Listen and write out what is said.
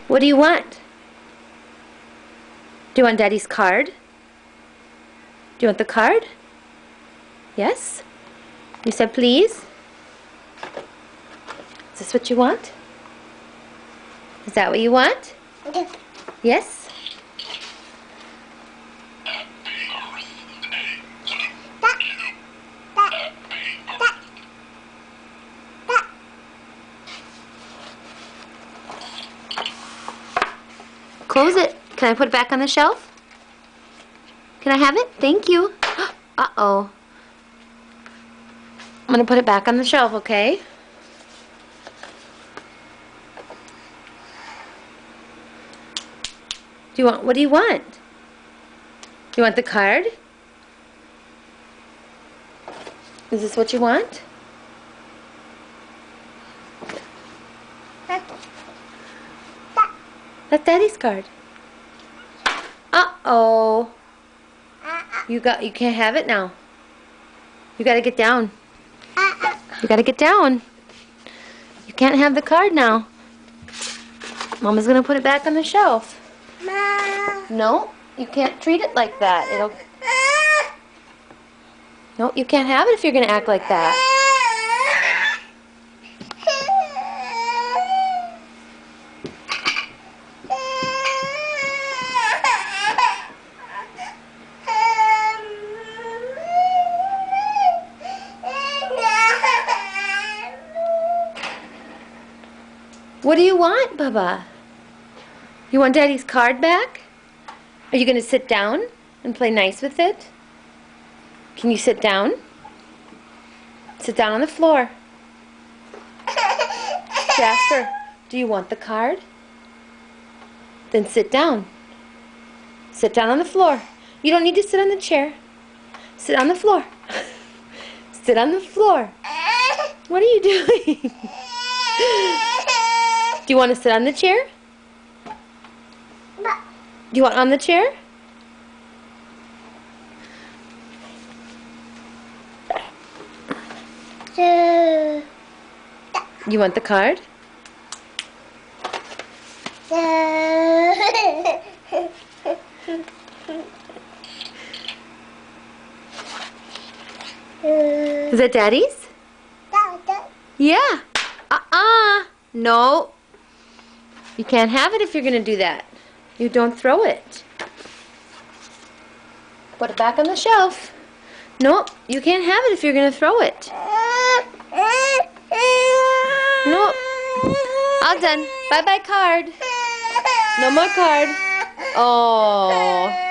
What do you want? Do you want Daddy's card? Do you want the card? Yes? You said please? Is this what you want? Is that what you want? Yes? Close it. Can I put it back on the shelf? Can I have it? Thank you. Uh-oh. I'm going to put it back on the shelf, okay? What do you want? You want the card? Is this what you want? That's Daddy's card. Uh-oh. You can't have it now. You gotta get down. You gotta get down. You can't have the card now. Mama's gonna put it back on the shelf. No, you can't treat it like that. No, you can't have it if you're gonna act like that. What do you want, Bubba? You want Daddy's card back? Are you going to sit down and play nice with it? Can you sit down? Sit down on the floor. Jasper, do you want the card? Then sit down. Sit down on the floor. You don't need to sit on the chair. Sit on the floor. Sit on the floor. What are you doing? Do you want to sit on the chair? Do you want on the chair? You want the card? Is that Daddy's? Yeah. No. You can't have it if you're going to do that. You don't throw it. Put it back on the shelf. Nope, you can't have it if you're going to throw it. Nope. All done. Bye-bye card. No more card. Oh.